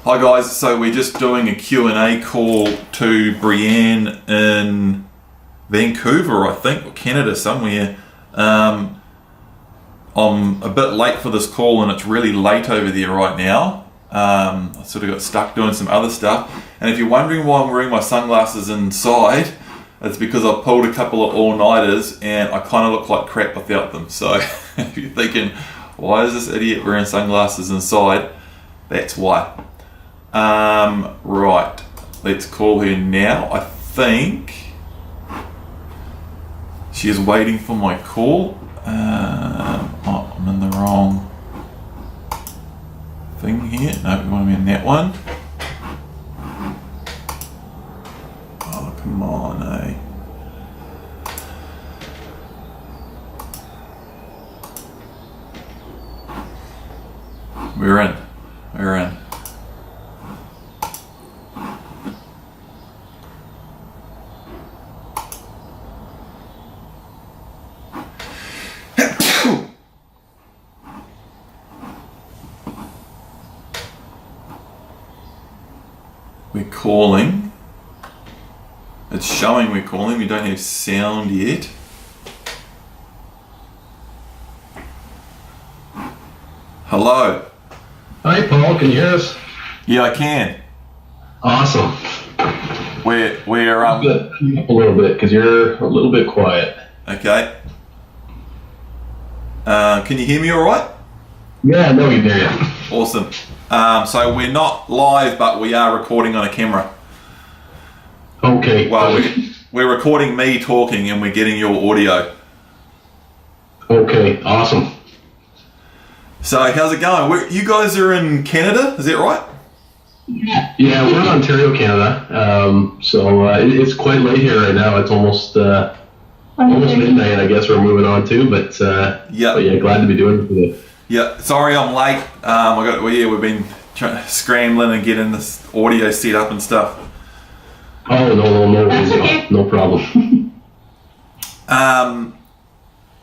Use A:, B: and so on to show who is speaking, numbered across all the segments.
A: Hi guys, so we're just doing a Q&A call to Breanne in Vancouver, I think, or Canada somewhere. I'm a bit late for this call and it's really late over there right now. I sort of got stuck doing some other stuff. And if you're wondering why I'm wearing my sunglasses inside, it's because I pulled a couple of all-nighters and I kind of look like crap without them. So if you're thinking, why is this idiot wearing sunglasses inside? That's why. Right, let's call her now. I think she is waiting for my call. Oh, I'm in the wrong thing here. No, we want to be in that one. Oh, come on, eh? We're in. We're calling. It's showing we're calling. We don't have sound yet. Hello.
B: Hi, Paul. Can you hear us?
A: Yeah, I can.
B: Awesome.
A: We're
B: Good. Up a little bit because you're a little bit quiet.
A: Okay. Can you hear me all right?
B: Yeah, no, we can hear you.
A: Awesome. So we're not live, but we are recording on a camera.
B: Okay.
A: Well, we're recording me talking and we're getting your audio.
B: Okay, awesome.
A: So how's it going? You guys are in Canada, is that right?
B: Yeah, we're in Ontario, Canada. It's quite late here right now. It's almost midnight, I guess we're moving on to. But yeah, glad to be doing it today.
A: Yeah, sorry I'm late. We've been scrambling and getting this audio set up and stuff.
B: Oh, no worries at all. No problem.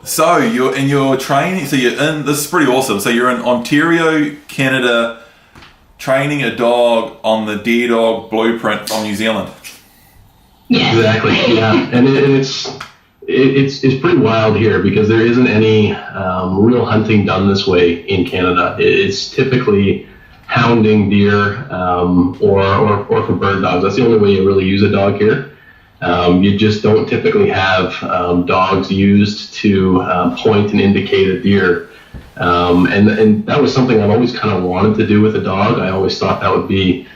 A: So you're in your training. So this is pretty awesome. So you're in Ontario, Canada, training a dog on the Dare Dog blueprint from New Zealand.
B: Yeah. Exactly. Yeah, and it's pretty wild here because there isn't any real hunting done this way in Canada. It's typically hounding deer or for bird dogs. That's the only way you really use a dog here. You just don't typically have dogs used to point and indicate a deer. And that was something I've always kind of wanted to do with a dog. I always thought that would be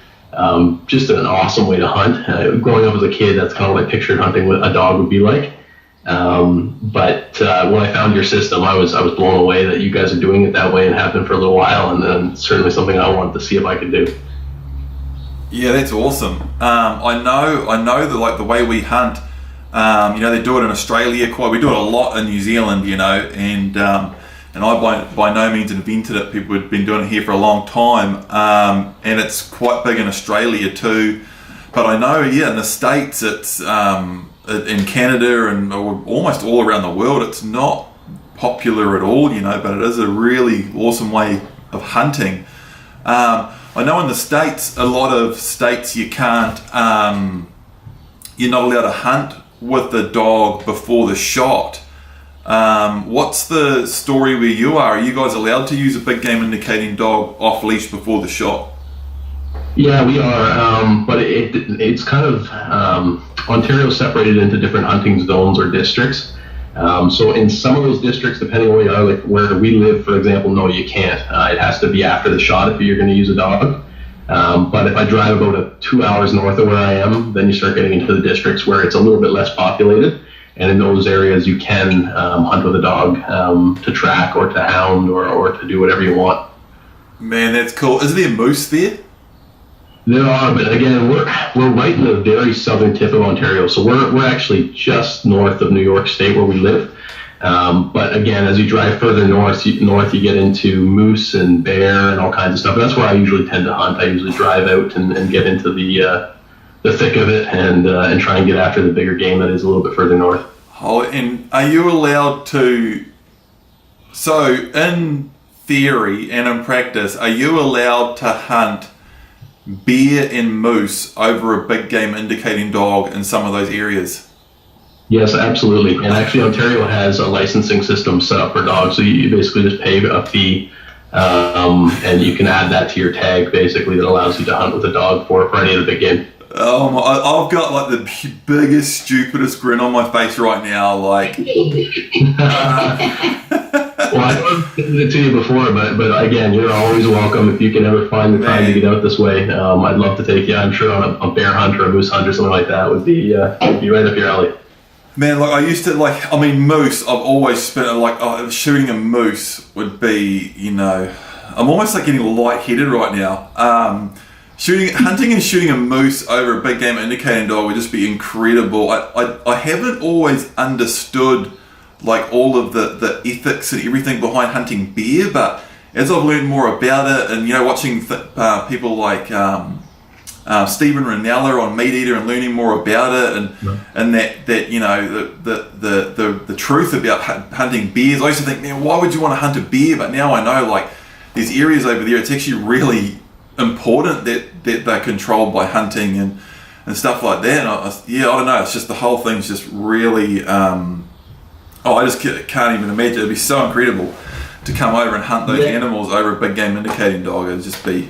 B: just an awesome way to hunt. Growing up as a kid, that's kind of what I pictured hunting with a dog would be like. But when I found your system, I was blown away that you guys are doing it that way and have been for a little while, and then certainly something I wanted to see if I could do.
A: Yeah, that's awesome. I know that like the way we hunt, they do it in Australia we do it a lot in New Zealand, and I by no means invented it. People have been doing it here for a long time, and it's quite big in Australia too. But I know, in the States, it's in Canada and almost all around the world, it's not popular at all, but it is a really awesome way of hunting. I know in the States, a lot of states you can't, you're not allowed to hunt with the dog before the shot. What's the story where you are? Are you guys allowed to use a big game indicating dog off leash before the shot?
B: Yeah, we are, but it's kind of Ontario separated into different hunting zones or districts. So in some of those districts, depending on where you are, like where we live, for example, no, you can't. It has to be after the shot if you're going to use a dog. But if I drive about 2 hours north of where I am, then you start getting into the districts where it's a little bit less populated. And in those areas, you can hunt with a dog to track or to hound or to do whatever you want.
A: Man, that's cool. Is there moose there?
B: There are, but again, we're right in the very southern tip of Ontario, so we're actually just north of New York State where we live. But again, as you drive further north, you get into moose and bear and all kinds of stuff. That's where I usually tend to hunt. I usually drive out and get into the thick of it and try and get after the bigger game that is a little bit further north.
A: Oh, and are you allowed to? So in theory and in practice, are you allowed to hunt bear and moose over a big game indicating dog in some of those areas?
B: Yes, absolutely. And actually, Ontario has a licensing system set up for dogs. So you basically just pay a fee, and you can add that to your tag, basically, that allows you to hunt with a dog for any of the big game.
A: I've got like the biggest, stupidest grin on my face right now. Like,
B: well, I mentioned it to you before, but again, you're always welcome if you can ever find the time to get out this way. I'd love to take you. I'm sure on a bear hunt or a moose hunt or something like that would be right up your alley.
A: Man, like I used to moose. I've always spent shooting a moose would be, I'm almost like getting lightheaded right now. Hunting and shooting a moose over a big game indicating dog would just be incredible. I haven't always understood like all of the ethics and everything behind hunting bear, but as I've learned more about it, and watching people like Stephen Ranella on Meat Eater and learning more about it, and that the truth about hunting bears, I used to think, man, why would you want to hunt a bear? But now I know, like, there's areas over there, it's actually really important that they're controlled by hunting and stuff like that. And I don't know, it's just the whole thing's just really I just can't even imagine. It'd be so incredible to come over and hunt those animals over a big game indicating dog. It'd just be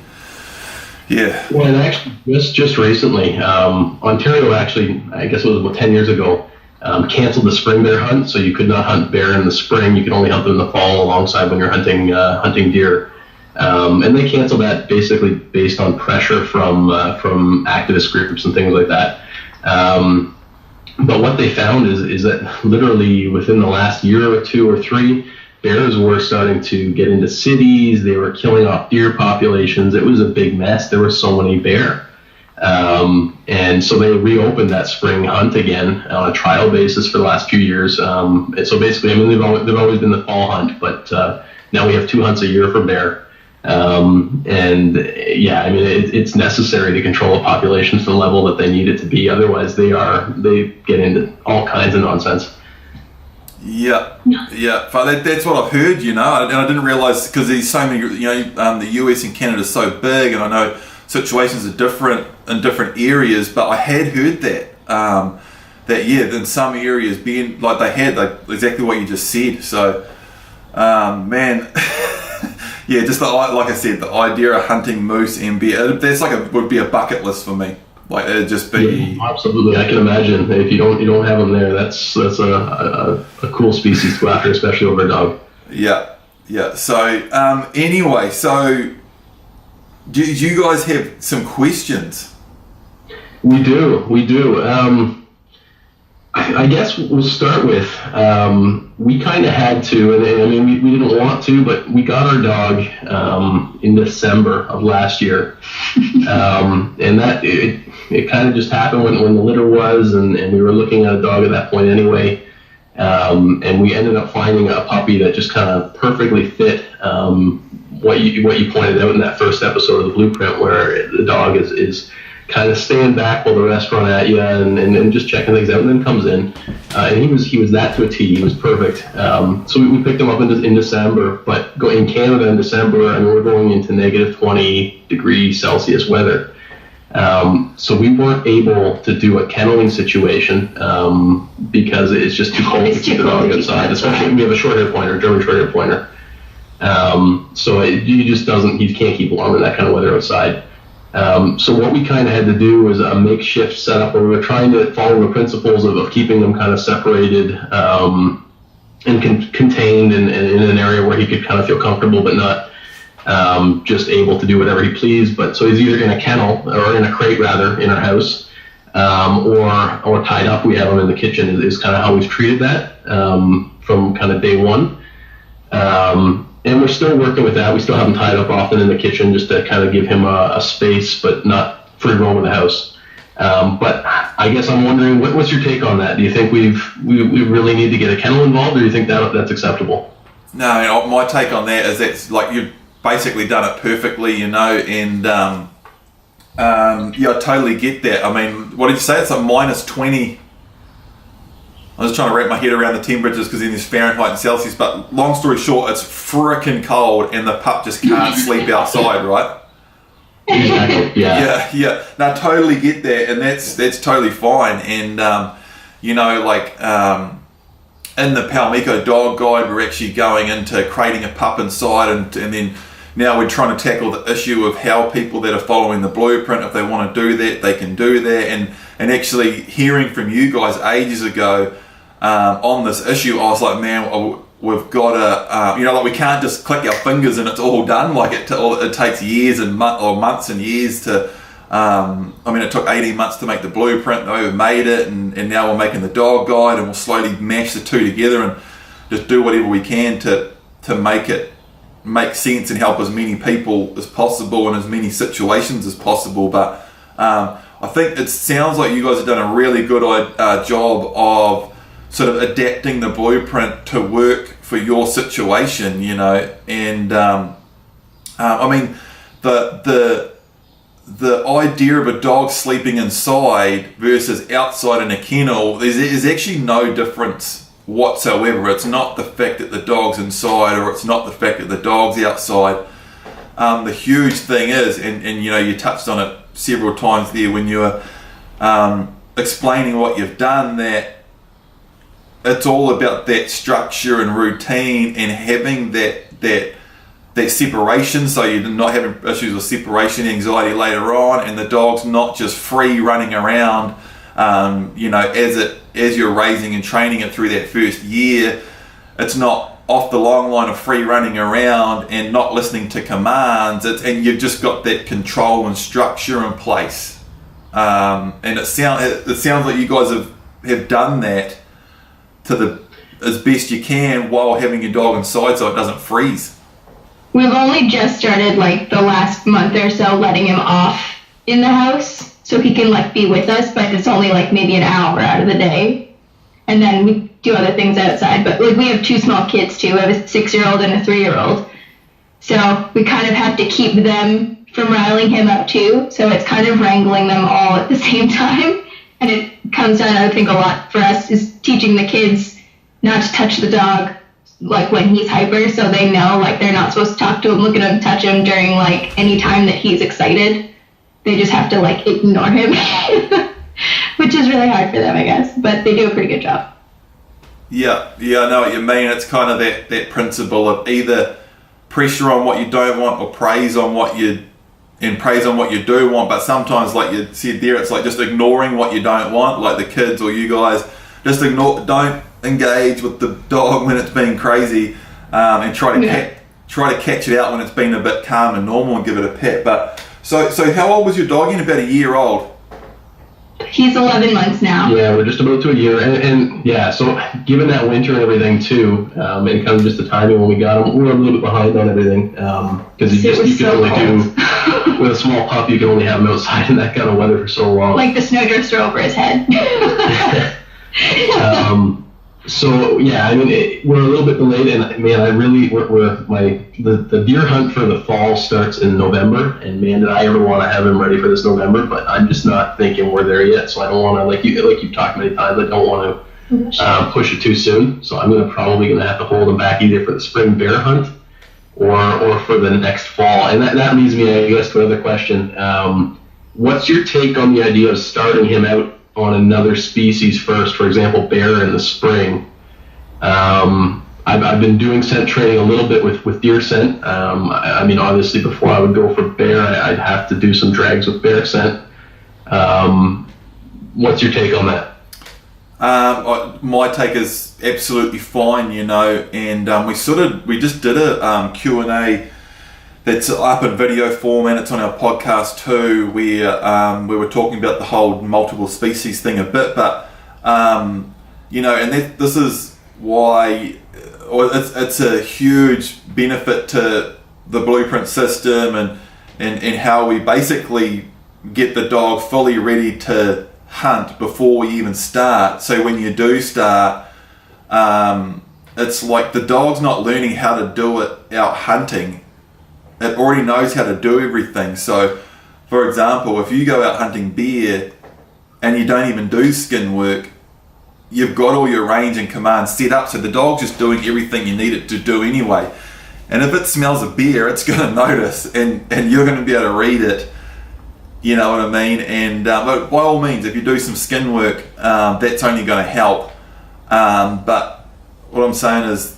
A: well, and actually just recently Ontario, actually, I guess it was about 10 years ago, canceled the spring bear hunt, so you could not hunt bear in the spring. You could only hunt them in the fall alongside when you're hunting deer. And they canceled that basically based on pressure from activist groups and things like that. But what they found is that literally within the last year or two or three, bears were starting to get into cities. They were killing off deer populations. It was a big mess. There were so many bear. And so they reopened that spring hunt again on a trial basis for the last few years. And so basically, I mean, they've always been the fall hunt, but now we have 2 hunts a year for bear. It's necessary to control a population to the level that they need it to be. Otherwise, they get into all kinds of nonsense. Yeah. But that's what I've heard, and I didn't realize, because there's so many, the US and Canada is so big, and I know situations are different in different areas, but I had heard that, in some areas being like they had exactly what you just said. So, man. Yeah, just like I said, the idea of hunting moose and bear, that's would be a bucket list for me. Like, it'd just be...
B: Yeah, absolutely, I can imagine. If you don't have them there, that's a cool species to go after, especially over a dog.
A: Yeah. So, anyway, do you guys have some questions?
B: We do. I guess we'll start with, we kind of had to, and I mean, we didn't want to, but we got our dog in December of last year. And that, it kind of just happened when the litter was, and we were looking at a dog at that point anyway. And we ended up finding a puppy that just kind of perfectly fit what you pointed out in that first episode of the Blueprint, where the dog is kind of staying back while the rest run at you and just checking things out, and then comes in. And he was that to a T. He was perfect. So we picked him up in December, but in Canada in December, and we're going into negative 20 degrees Celsius weather. So we weren't able to do a kenneling situation because it's just too cold to keep the dog outside, especially we have a short-hair pointer, German short-hair pointer. So he can't keep warm in that kind of weather outside. So what we kind of had to do was a makeshift setup where we were trying to follow the principles of keeping them kind of separated and contained and in an area where he could kind of feel comfortable, but not just able to do whatever he pleased. But so he's either in a kennel or in a crate rather in our house, or tied up. We have him in the kitchen is kind of how we've treated that from kind of day one. And we're still working with that. We still have him tied up often in the kitchen just to kind of give him a space, but not free roam in the house. But I guess I'm wondering, what's your take on that? Do you think we really need to get a kennel involved, or do you think that's acceptable?
A: No, my take on that is that's like you've basically done it perfectly, and I totally get that. I mean, what did you say? It's like minus 20. I was just trying to wrap my head around the temperatures because in this Fahrenheit and Celsius, but long story short, it's frickin' cold and the pup just can't sleep outside, right?
B: Exactly.
A: Yeah. No, totally get that, and that's totally fine. And in the Palmico Dog Guide, we're actually going into creating a pup inside, and then now we're trying to tackle the issue of how people that are following the blueprint, if they want to do that, they can do that. And actually hearing from you guys ages ago on this issue, I was like, man, we've got to, we can't just click our fingers and it's all done. Like it takes years and months and years to. It took 18 months to make the blueprint, though we made it, and now we're making the dog guide, and we'll slowly mash the two together and just do whatever we can to make it make sense and help as many people as possible in as many situations as possible. But I think it sounds like you guys have done a really good job of sort of adapting the blueprint to work for your situation, and the idea of a dog sleeping inside versus outside in a kennel, there's actually no difference whatsoever. It's not the fact that the dog's inside, or it's not the fact that the dog's outside. The huge thing is, and you touched on it several times there when you were explaining what you've done, that it's all about that structure and routine and having that separation, so you're not having issues with separation anxiety later on, and the dog's not just free running around, as you're raising and training it through that first year. It's not off the long line of free running around and not listening to commands, and you've just got that control and structure in place. And it sounds like you guys have done that as best you can while having your dog inside so it doesn't freeze.
C: We've only just started the last month or so letting him off in the house so he can be with us, but it's only maybe an hour out of the day. And then we do other things outside, but we have two small kids too. I have a 6-year-old and a 3-year-old. So we kind of have to keep them from riling him up too. So it's kind of wrangling them all at the same time. And it comes down, I think, a lot for us is teaching the kids not to touch the dog when he's hyper, so they know they're not supposed to talk to him, look at him, touch him during any time that he's excited. They just have to ignore him, which is really hard for them, I guess, but they do a pretty good job.
A: Yeah, I know what you mean. It's kind of that principle of either pressure on what you don't want or praise on what you do want. But sometimes, like you said there, it's just ignoring what you don't want, like the kids or you guys. Just don't engage with the dog when it's being crazy, and try to catch it out when it's been a bit calm and normal and give it a pet. But so how old was your dog? About a year old?
C: He's 11 months now.
B: Yeah, we're just about to a year, and yeah. So given that winter and everything too, and kind of just the timing when we got him, we're a little bit behind on everything because you can only do with a small pup. You can only have him outside in that kind of weather for so long.
C: The snowdrifts are over his head.
B: So yeah, we're a little bit delayed, and man, the deer hunt for the fall starts in November, and man, did I ever want to have him ready for this November, but I'm just not thinking we're there yet. So I don't want to, like you've talked many times, I don't want to push it too soon. So I'm probably gonna have to hold him back either for the spring bear hunt or for the next fall. And that leads me, I guess, to another question. What's your take on the idea of starting him out on another species first, for example, bear in the spring? I've been doing scent training a little bit with deer scent. Obviously before I would go for bear, I'd have to do some drags with bear scent. What's your take on that?
A: My take is absolutely fine, and we just did a Q&A that's up in video form, and it's on our podcast too, where we were talking about the whole multiple species thing a bit, but this is why it's a huge benefit to the blueprint system and how we basically get the dog fully ready to hunt before we even start. So when you do start, it's like the dog's not learning how to do it out hunting. It already knows how to do everything. So, for example, if you go out hunting bear and you don't even do skin work, you've got all your range and commands set up, so the dog's just doing everything you need it to do anyway. And if it smells a bear, it's going to notice, and you're going to be able to read it. You know what I mean? And but by all means, if you do some skin work, that's only going to help. But what I'm saying is,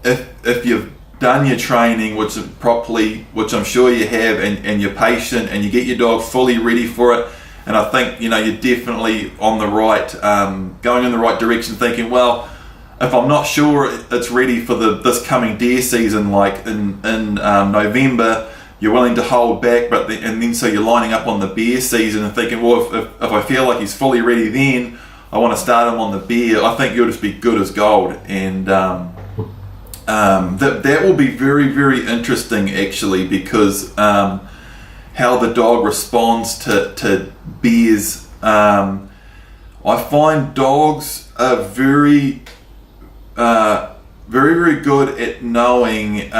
A: if you've done your training properly, which I'm sure you have, and you're patient and you get your dog fully ready for it, and I think you're definitely on the right, going in the right direction, thinking, well, if I'm not sure it's ready for this coming deer season, like in November, you're willing to hold back, and then so you're lining up on the bear season and thinking, well, if I feel like he's fully ready, then I want to start him on the bear. I think you'll just be good as gold, and that will be very, very interesting actually, because how the dog responds to bears. I find dogs are very, very good at knowing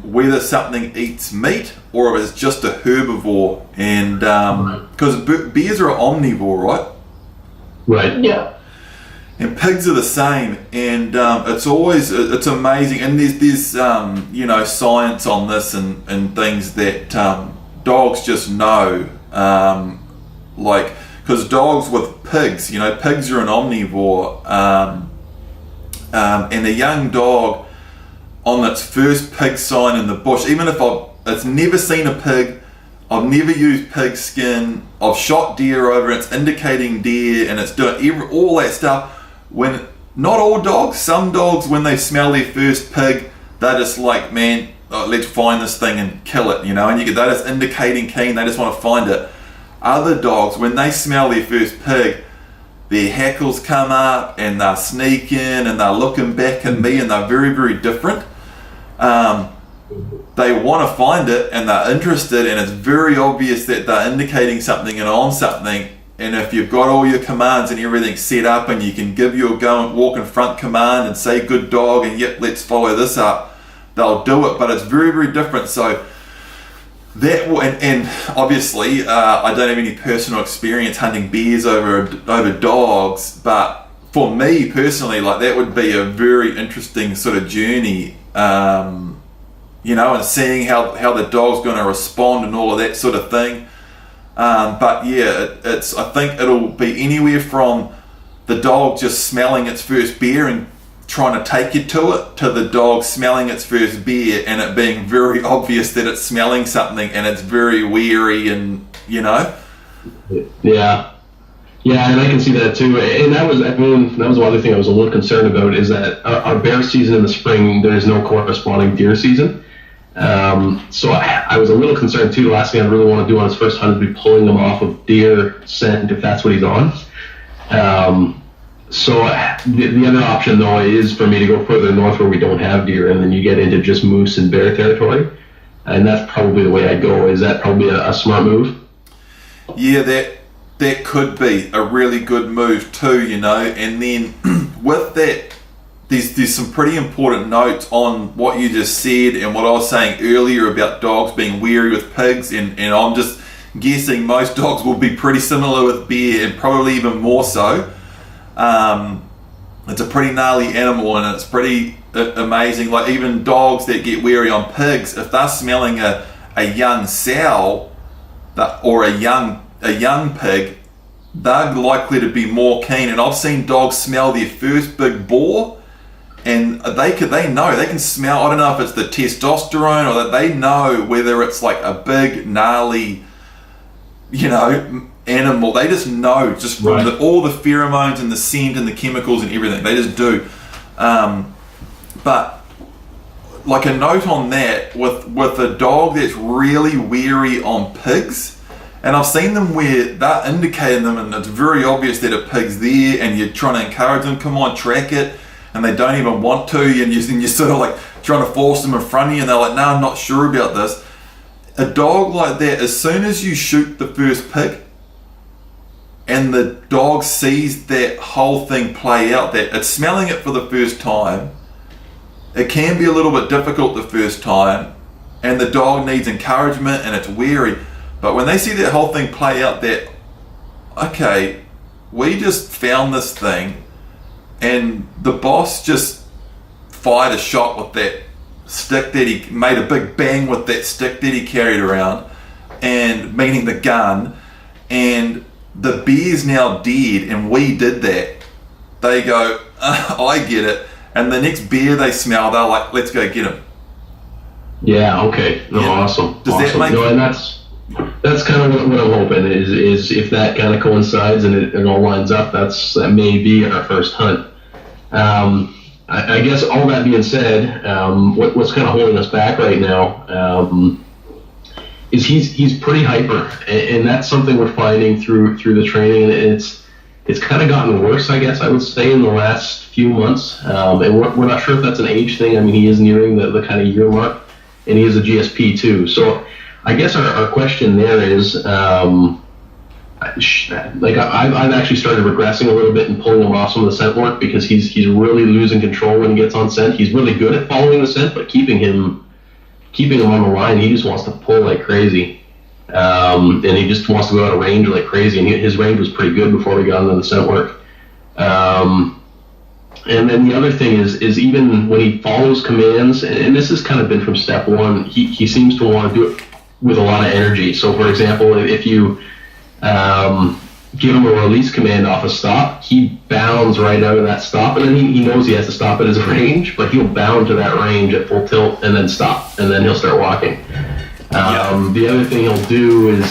A: whether something eats meat or if it's just a herbivore, and because bears are omnivore, right?
B: Right.
C: Yeah.
A: And pigs are the same, and it's amazing. And there's science on this and things that dogs just know, because dogs with pigs, pigs are an omnivore, and a young dog on its first pig sign in the bush, even if it's never seen a pig, I've never used pig skin, I've shot deer over, it's indicating deer, and it's doing all that stuff. When not all dogs, some dogs, when they smell their first pig, they're just like, man, let's find this thing and kill it, and they're just indicating keen, they just want to find it. Other dogs, when they smell their first pig, their hackles come up and they're sneaking and they're looking back at me, and they're very, very different. They want to find it and they're interested, and it's very obvious that they're indicating something and on something. And if you've got all your commands and everything set up, and you can give your go and walk in front command and say good dog, and yep, let's follow this up, they'll do it. But it's very, very different. So that and obviously I don't have any personal experience hunting bears over dogs, but for me personally, like, that would be a very interesting sort of journey, and seeing how the dog's going to respond and all of that sort of thing. But yeah, I think it'll be anywhere from the dog just smelling its first bear and trying to take you to it, to the dog smelling its first bear and it being very obvious that it's smelling something and it's very wary, and Yeah,
B: and I can see that too. And that was one other thing I was a little concerned about, is that our bear season in the spring, there is no corresponding deer season. So I was a little concerned too. The last thing I really want to do on his first hunt is be pulling him off of deer scent if that's what he's on. So the other option though is for me to go further north where we don't have deer, and then you get into just moose and bear territory. And that's probably the way I'd go. Is that probably a smart move?
A: Yeah, that could be a really good move too, and then with that, there's some pretty important notes on what you just said and what I was saying earlier about dogs being wary with pigs, and I'm just guessing most dogs will be pretty similar with bear, and probably even more so. It's a pretty gnarly animal, and it's pretty amazing. Like, even dogs that get wary on pigs, if they're smelling a young sow or a young pig, they're likely to be more keen. And I've seen dogs smell their first big boar, and they can smell, I don't know if it's the testosterone or that they know whether it's like a big gnarly animal. They just know just from all the pheromones and the scent and the chemicals and everything. They just do. But like a note on that, with a dog that's really wary on pigs, and I've seen them where they're indicating them and it's very obvious that a pig's there, and you're trying to encourage them, come on, track it, and they don't even want to, and you're sort of like trying to force them in front of you, and they're like, no, I'm not sure about this. A dog like that, as soon as you shoot the first pig and the dog sees that whole thing play out, that it's smelling it for the first time, it can be a little bit difficult the first time, and the dog needs encouragement and it's wary. But when they see that whole thing play out, that, okay, we just found this thing, and the boss just fired a shot with that stick that he made a big bang with that stick that he carried around. and meaning the gun, and the bear's now dead, and we did that, they go, I get it. And the next bear they smell, they're like, let's go get him.
B: Yeah, okay. No,
A: Yeah.
B: awesome.
A: Does
B: awesome.
A: that make
B: and that's kind of what I'm hoping is if that kind of coincides and it all lines up, that may be our first hunt. I guess all that being said, what's kind of holding us back right now is he's pretty hyper, and that's something we're finding through the training, and it's kind of gotten worse, I guess I would say, in the last few months, and we're not sure if that's an age thing. I mean, he is nearing the kind of year mark, and he is a GSP too. So I guess our question there is, I've actually started regressing a little bit and pulling him off some of the scent work because he's really losing control when he gets on scent. He's really good at following the scent, but keeping him on the line, he just wants to pull like crazy. And he just wants to go out of range like crazy. And his range was pretty good before we got into the scent work. And then the other thing is even when he follows commands, and this has kind of been from step one, he seems to want to do it with a lot of energy. So, for example, if you give him a release command off a stop, he bounds right out of that stop, and then he knows he has to stop at his range, but he'll bound to that range at full tilt and then stop, and then he'll start walking. The other thing he'll do is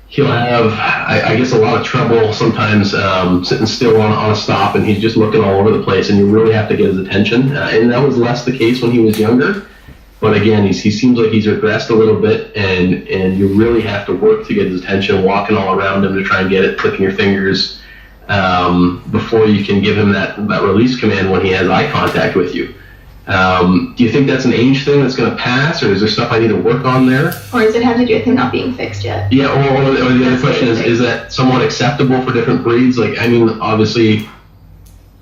B: he'll have, I guess, a lot of trouble sometimes sitting still on a stop, and he's just looking all over the place, and you really have to get his attention. And that was less the case when he was younger. But again, he seems like he's regressed a little bit, and you really have to work to get his attention, walking all around him to try and get it, clicking your fingers, before you can give him that release command when he has eye contact with you. Do you think that's an age thing that's going to pass, or is there stuff I need to work on there?
C: Or does it have to do with him not being fixed yet?
B: Yeah, or the other question is that somewhat acceptable for different breeds? Like, I mean, obviously,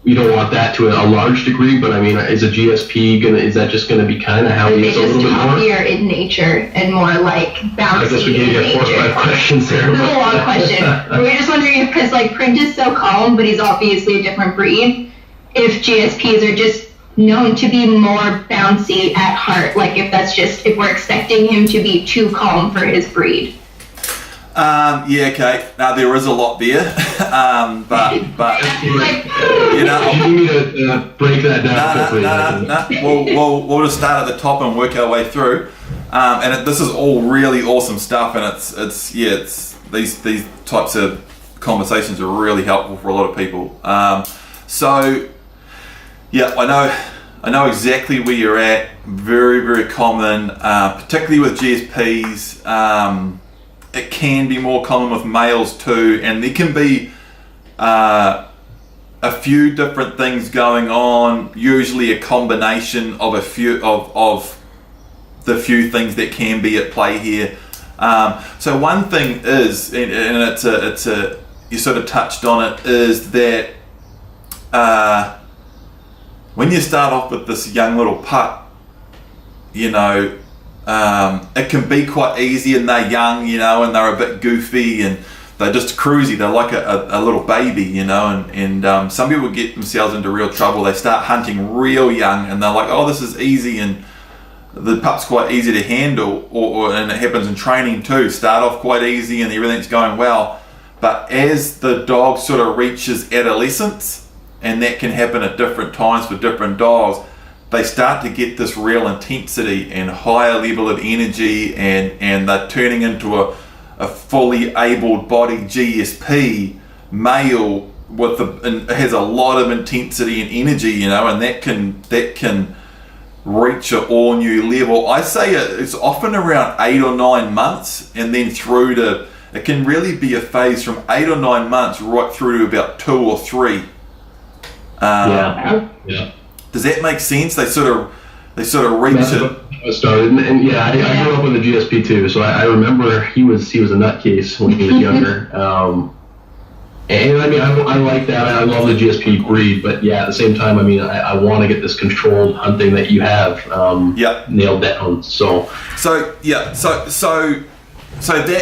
B: you don't want that to a large degree, but I mean, is a GSP is that just going to be kind of how he is a little bit more?
C: It's just happier in nature and more like bouncy.
B: I guess we gave you 4 or 5 questions there.
C: That's a long question. We were just wondering if, because like Print is so calm, but he's obviously a different breed, if GSPs are just known to be more bouncy at heart, like if we're expecting him to be too calm for his breed.
A: Yeah, okay. Now there is a lot there, but you know,
B: you need to break that down.
A: No. We'll just start at the top and work our way through. This is all really awesome stuff, and it's these types of conversations are really helpful for a lot of people. So yeah, I know exactly where you're at. Very, very common, particularly with GSPs. It can be more common with males too, and there can be a few different things going on. Usually, a combination of a few of the few things that can be at play here. So one thing is, and it's a you sort of touched on it, is that when you start off with this young little pup, you know. It can be quite easy, and they're young, you know, and they're a bit goofy, and they're just cruisy. They're like a little baby, you know, and some people get themselves into real trouble. They start hunting real young, and they're like, oh, this is easy, and the pup's quite easy to handle, and it happens in training too. Start off quite easy, and everything's going well, but as the dog sort of reaches adolescence, and that can happen at different times for different dogs, they start to get this real intensity and higher level of energy, and they're turning into a fully abled body GSP male and has a lot of intensity and energy, you know, and that can reach an all new level. I say it's often around 8 or 9 months, and then through to, it can really be a phase from 8 or 9 months right through to about 2 or 3.
B: Yeah.
A: Does that make sense? They sort of reach it.
B: Started, and yeah, I grew up with a GSP too, so I remember he was a nutcase when he was younger. And I mean, I like that. I love the GSP breed, but yeah, at the same time, I mean, I want to get this controlled hunting that you have nailed down. So that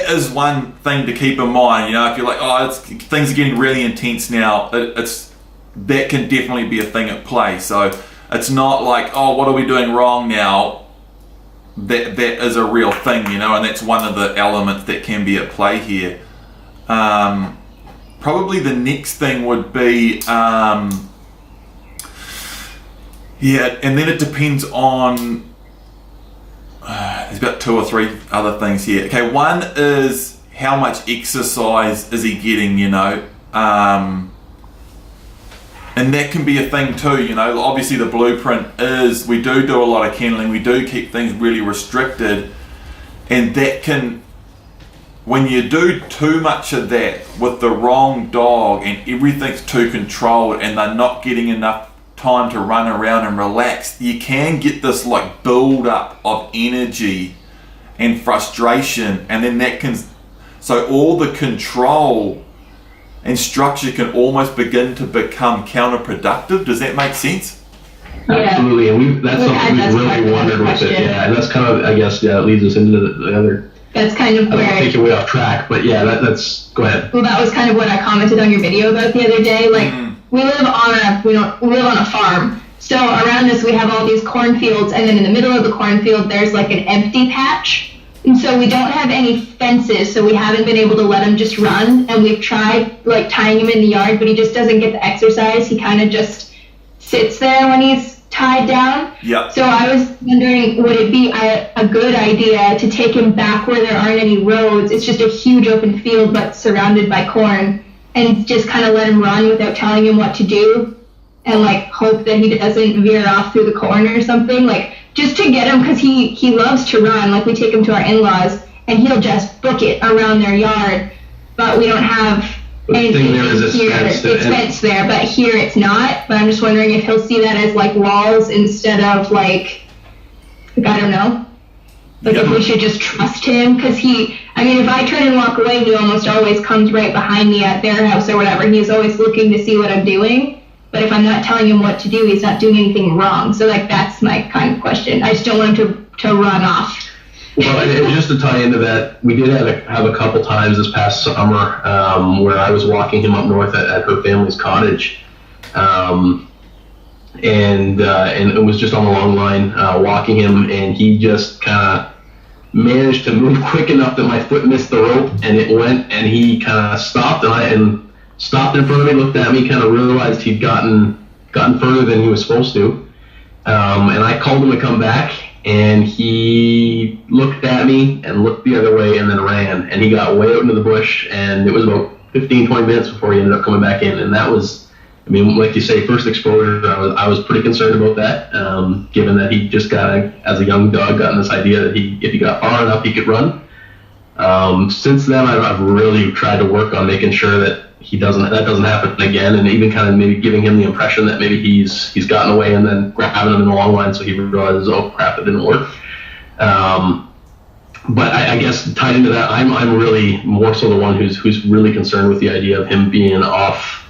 B: is one thing to keep in mind. You know, if you're like, things are getting really intense now, that can definitely be a thing at play. So it's not like, oh, what are we doing wrong now?
A: that is a real thing, you know, and that's one of the elements that can be at play here. Probably the next thing would be, and then it depends on, there's about 2 or 3 other things here. Okay, one is how much exercise is he getting, you know, and that can be a thing too, you know. Obviously the blueprint is we do a lot of kenneling, we do keep things really restricted, and that can, when you do too much of that with the wrong dog and everything's too controlled and they're not getting enough time to run around and relax, you can get this like build up of energy and frustration, and then that can, so all the control and structure can almost begin to become counterproductive. Does that make sense?
C: Yeah.
B: Absolutely, and that's something we've really wondered with it. Yeah, and that's kind of, I guess, it leads us into the other.
C: That's kind of
B: I don't
C: where
B: want to take you way off track, but yeah, that's go ahead.
C: Well, that was kind of what I commented on your video about the other day. Like, we live on a farm. So around us we have all these cornfields, and then in the middle of the cornfield there's like an empty patch. And so we don't have any fences, so we haven't been able to let him just run. And we've tried like tying him in the yard, but he just doesn't get the exercise. He kind of just sits there when he's tied down.
A: Yeah.
C: So I was wondering, would it be a good idea to take him back where there aren't any roads? It's just a huge open field, but surrounded by corn, and just kind of let him run without telling him what to do, and like hope that he doesn't veer off through the corner or something, like just to get him, because he loves to run. Like, we take him to our in-laws and he'll just book it around their yard, but we don't have anything here. It's fenced there, but here it's not. But I'm just wondering if he'll see that as like walls instead of like I don't know, like if we should just trust him, because I mean, if I turn and walk away, he almost always comes right behind me at their house or whatever. He's always looking to see what I'm doing. But if I'm not telling him what to do, he's not doing anything wrong. So like, that's my kind of question. I just don't want him to run off.
B: Well, and just to tie into that, we did have a couple times this past summer where I was walking him up north at her family's cottage, and it was just on the long line walking him, and he just kind of managed to move quick enough that my foot missed the rope, and it went, and he kind of stopped, and stopped in front of me, looked at me, kind of realized he'd gotten further than he was supposed to, and I called him to come back, and he looked at me and looked the other way and then ran, and he got way out into the bush, and it was about 15-20 minutes before he ended up coming back in. And that was, I mean, like you say, first exposure. I was pretty concerned about that, given that he just as a young dog, gotten this idea that if he got far enough, he could run. Since then, I've really tried to work on making sure that that doesn't happen again, and even kind of maybe giving him the impression that maybe he's gotten away, and then grabbing him in the long line so he realizes, oh crap, it didn't work. But I guess tied into that, I'm really more so the one who's really concerned with the idea of him being off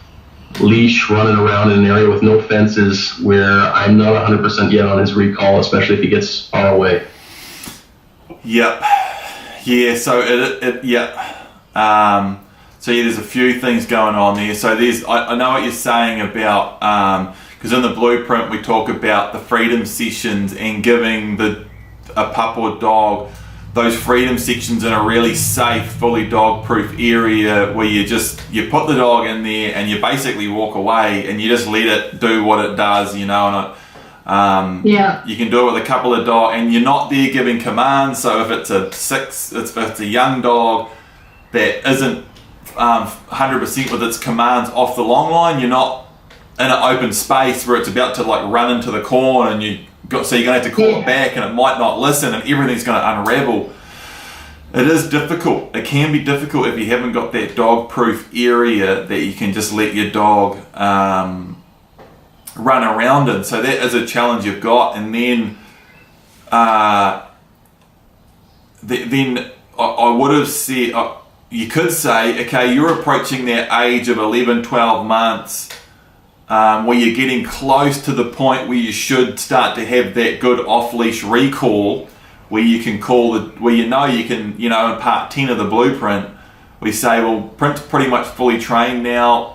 B: leash, running around in an area with no fences, where I'm not 100% yet on his recall, especially if he gets far away.
A: Yep. Yeah. So So yeah, there's a few things going on there. So I know what you're saying about, because in the blueprint we talk about the freedom sessions and giving a pup or dog those freedom sections in a really safe, fully dog-proof area where you put the dog in there and you basically walk away and you just let it do what it does, you know. And you can do it with a couple of dogs, and you're not there giving commands. So if it's a young dog that isn't 100% with its commands off the long line, you're not in an open space where it's about to like run into the corn, and so you're going to have to call it back, and it might not listen, and everything's going to unravel. It is difficult. It can be difficult if you haven't got that dog-proof area that you can just let your dog run around in. So that is a challenge you've got. And then I would have said, you could say, okay, you're approaching that age of 11, 12 months where you're getting close to the point where you should start to have that good off-leash recall, where you can in part 10 of the blueprint, we say, well, Print's pretty much fully trained now.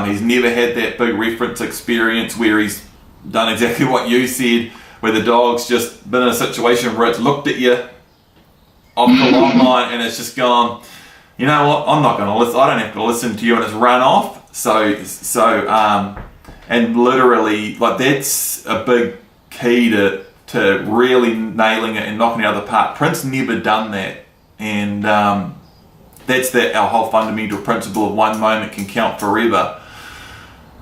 A: He's never had that big reference experience where he's done exactly what you said, where the dog's just been in a situation where it's looked at you off the long line and it's just gone, you know what, I'm not going to listen, I don't have to listen to you, and it's run off. And literally, like, that's a big key to really nailing it and knocking it out of the park. Prince never done that, and that's our whole fundamental principle of one moment can count forever.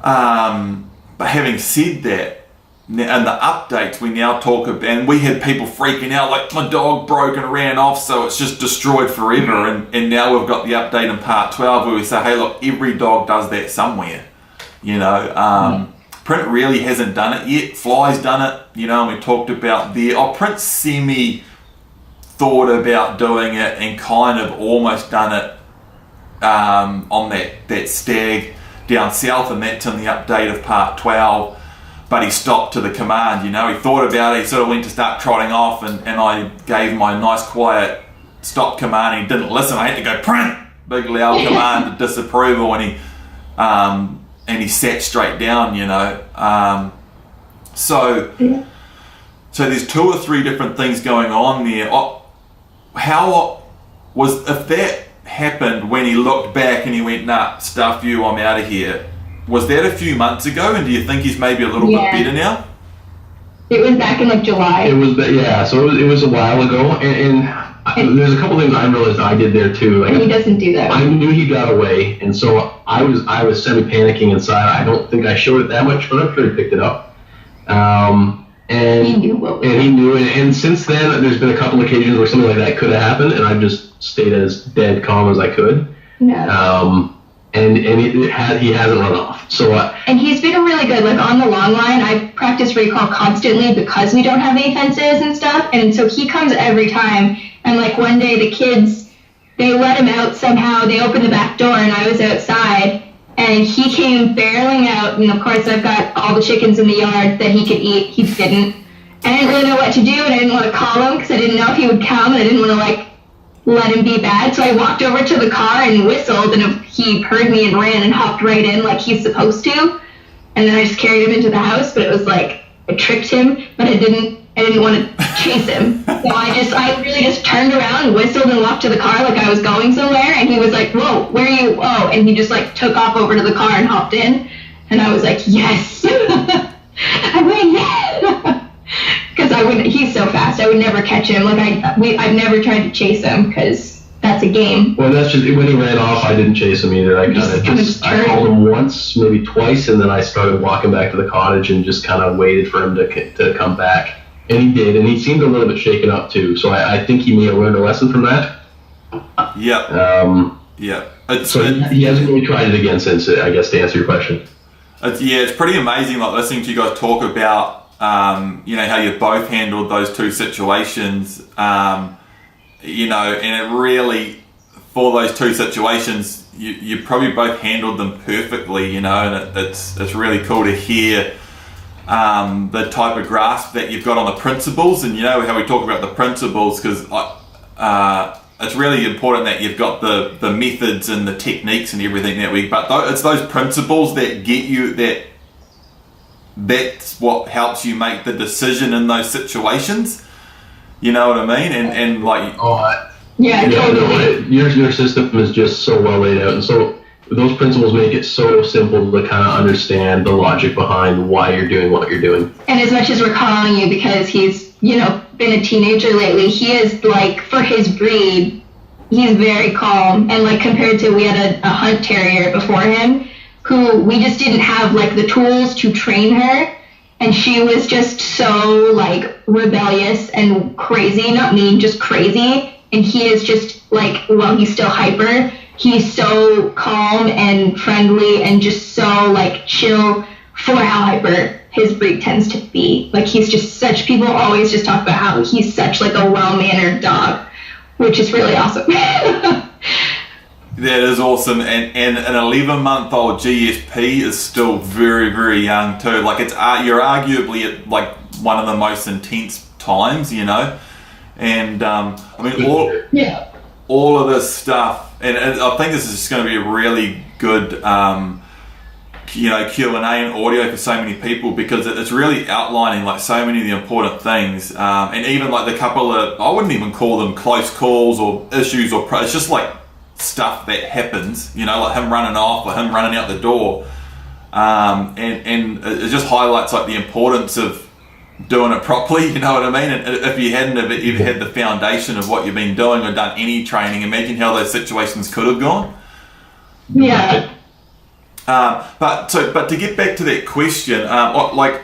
A: But having said that, and the updates we now talk about, and we had people freaking out like, my dog broke and ran off, so it's just destroyed forever. And now we've got the update in part 12 where we say, hey, look, every dog does that somewhere, you know. Print really hasn't done it yet. Fly's done it, you know, and we talked about Print semi thought about doing it and kind of almost done it on that stag down south, and that's in the update of part 12. But he stopped to the command, you know. He thought about it, he sort of went to start trotting off, and I gave him my nice quiet stop command, and he didn't listen. I had to go, Print! Big loud command of disapproval, and he sat straight down, you know. So there's 2 or 3 different things going on there. If that happened when he looked back and he went, nah, stuff you, I'm out of here, was that a few months ago, and do you think he's maybe a little bit better now?
C: It was back in like July.
B: It was, yeah, so it was a while ago, and there's a couple things I realized I did there too. Like,
C: and he doesn't do that.
B: I knew he got away, and so I was semi-panicking inside. I don't think I showed it that much, but I'm sure he picked it up. And
C: he knew what was
B: he knew it. And since then, there's been a couple occasions where something like that could have happened, and I just stayed as dead calm as I could.
C: Yeah.
B: And he hasn't run off. So
C: and he's been really good. Like on the long line, I practice recall constantly because we don't have any fences and stuff. And so he comes every time. And like one day the kids, they let him out somehow. They opened the back door and I was outside. And he came barreling out. And of course I've got all the chickens in the yard that he could eat. He didn't. I didn't really know what to do, and I didn't want to call him because I didn't know if he would come. And I didn't want to like let him be bad, so I walked over to the car and whistled, and he heard me and ran and hopped right in like he's supposed to, and then I just carried him into the house. But it was like I tricked him, but I didn't want to chase him, so I really just turned around and whistled and walked to the car like I was going somewhere, and he was like, whoa, where are you? Whoa. And he just like took off over to the car and hopped in, and I was like, yes. I went, yeah. Because he's so fast, I would never catch him. Like I've never tried to chase him because that's a game.
B: Well, that's just, when he ran off, I didn't chase him either. I called him once, maybe twice, and then I started walking back to the cottage and just kind of waited for him to come back. And he did, and he seemed a little bit shaken up too. So I think he may have learned a lesson from that.
A: Yeah. Yeah.
B: He hasn't really tried it again since, I guess, to answer your question.
A: It's pretty amazing, like listening to you guys talk about you know, how you both handled those 2 situations, you know, and it really, for those 2 situations, you probably both handled them perfectly, you know, and it's really cool to hear the type of grasp that you've got on the principles, and you know how we talk about the principles, because it's really important that you've got the methods and the techniques and everything but it's those principles that get you that's what helps you make the decision in those situations. You know what I mean? And like...
C: Yeah, totally.
B: No, your system is just so well laid out, and so those principles make it so simple to kind of understand the logic behind why you're doing what you're doing. And
C: as much as we're calling you because he's, you know, been a teenager lately, he is like, for his breed, he's very calm. And like compared to, we had a hunt terrier before him, who we just didn't have like the tools to train her, and she was just so like rebellious and crazy, not mean, just crazy. And he is just like, well, he's still hyper, he's so calm and friendly and just so like chill for how hyper his breed tends to be. Like he's just such, people always just talk about how he's such like a well-mannered dog, which is really awesome.
A: That is awesome, and an 11-month-old GSP is still very, very young too. Like you're arguably at like one of the most intense times, you know. And I mean, all of this stuff, and I think this is just going to be a really good Q&A and audio for so many people, because it's really outlining like so many of the important things, and even like the couple of, I wouldn't even call them close calls or issues it's just like stuff that happens, like him running off or him running out the door, and it just highlights like the importance of doing it properly, you know what I mean? And if you hadn't have ever had the foundation of what you've been doing or done any training, imagine how those situations could have gone.
C: Yeah.
A: But to get back to that question, like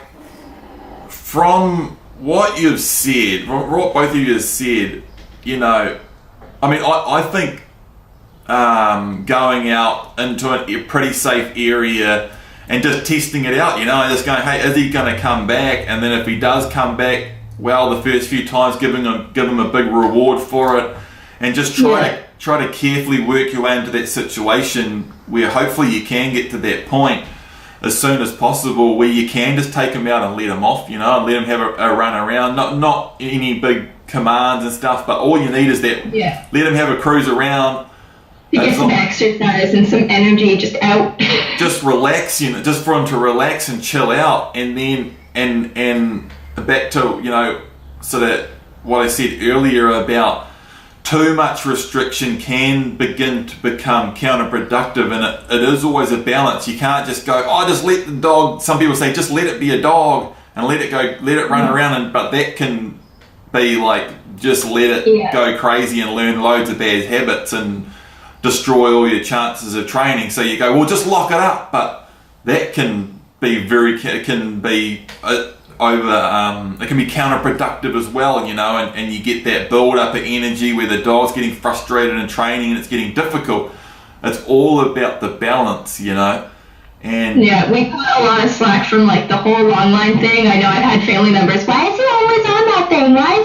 A: from what you've said, what both of you have said, I think going out into a pretty safe area and just testing it out, just going, hey, is he going to come back? And then if he does come back, well, the first few times give him a big reward for it, and just try to carefully work your way into that situation where hopefully you can get to that point as soon as possible where you can just take him out and let him off, and let him have a run around. Not any big commands and stuff, but all you need is that. Yeah. Let him have a cruise around.
C: To get some exercise and some energy just out.
A: Just relax, just for him to relax and chill out, and then and back to sort of what I said earlier about too much restriction can begin to become counterproductive, and it is always a balance. You can't just go, just let the dog. Some people say just let it be a dog and let it run around, but that can be like just let it go crazy and learn loads of bad habits and destroy all your chances of training. So you go, well, just lock it up, but that can be it can be counterproductive as well, and you get that build up of energy where the dog's getting frustrated in training and it's getting difficult. It's all about the balance, and
C: yeah, we got a lot of slack from like the whole long line thing. I know I've had family members, why is he always on that thing? Why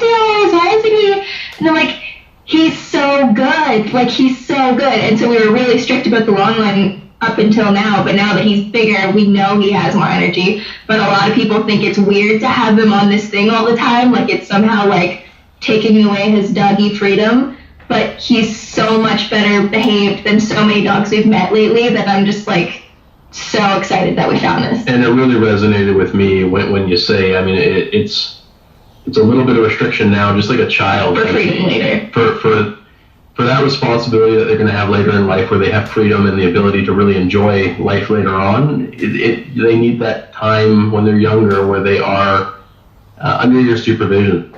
C: isn't he? And I'm like, he's so good. Like, he's so good. And so we were really strict about the long line up until now, but now that he's bigger, we know he has more energy. But a lot of people think it's weird to have him on this thing all the time, like it's somehow like taking away his doggy freedom. But he's so much better behaved than so many dogs we've met lately that I'm just like so excited that we found this.
B: And it really resonated with me when you say, it's a little bit of restriction now, just like a child.
C: For freedom later.
B: For that responsibility that they're going to have later in life, where they have freedom and the ability to really enjoy life later on, they need that time when they're younger where they are under your supervision.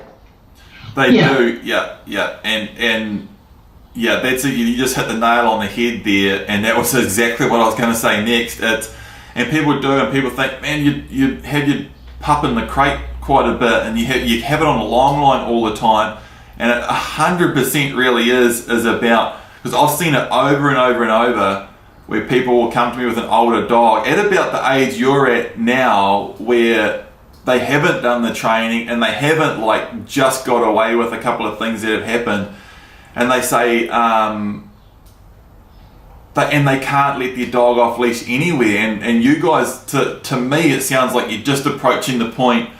A: They do, yeah. And that's it. You just hit the nail on the head there, and that was exactly what I was going to say next. And people do, and people think, man, you have your pup in the crate quite a bit, and you have it on a long line all the time. And it 100% really is about, because I've seen it over and over and over, where people will come to me with an older dog at about the age you're at now, where they haven't done the training and they haven't like just got away with a couple of things that have happened, and they say and they can't let their dog off leash anywhere. And you guys, to me, it sounds like you're just approaching the point,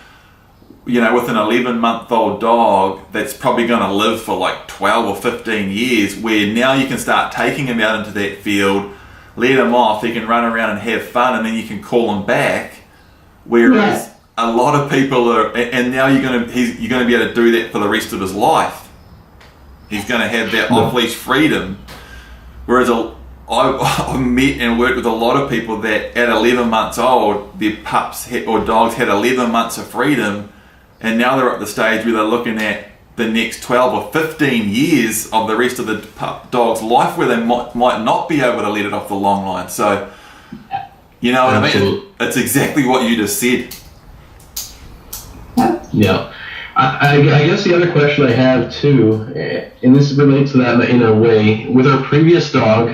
A: with an 11-month-old dog that's probably going to live for like 12 or 15 years, where now you can start taking him out into that field, let him off, he can run around and have fun, and then you can call him back. Whereas a lot of people are, and now you're going to be able to do that for the rest of his life. He's going to have that off-leash freedom. Whereas I've met and worked with a lot of people that at 11 months old, their pups or dogs had 11 months of freedom, and now they're at the stage where they're looking at the next 12 or 15 years of the rest of the dog's life where they might not be able to let it off the long line. So, what I mean? It's exactly what you just said.
B: Yeah. I guess the other question I have too, and this relates to that in a way, with our previous dog,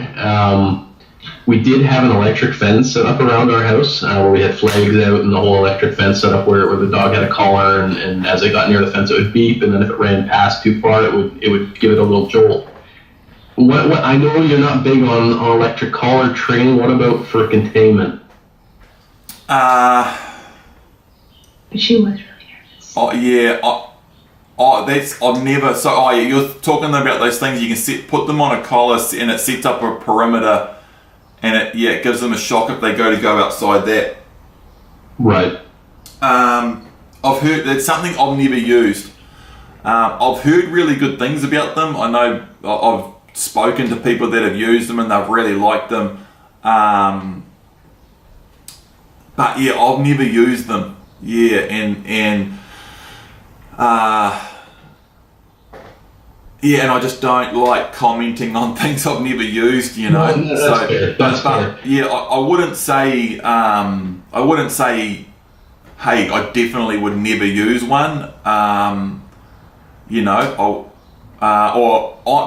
B: we did have an electric fence set up around our house, where we had flags out and the whole electric fence set up where the dog had a collar, and as it got near the fence it would beep, and then if it ran past too far it would give it a little jolt. What I know you're not big on electric collar training. What about for containment?
C: She was really nervous.
A: Oh yeah, I've never. So you're talking about those things you can put them on a collar and it sets up a perimeter. and it gives them a shock if they go outside that.
B: Right.
A: I've heard it's something I've never used. I've heard really good things about them. I know I've spoken to people that have used them and they've really liked them. But yeah, I've never used them. Yeah, and I just don't like commenting on things I've never used, you know.
B: No, that's fair. That's fair.
A: Yeah, I wouldn't say, hey, I definitely would never use one. You know,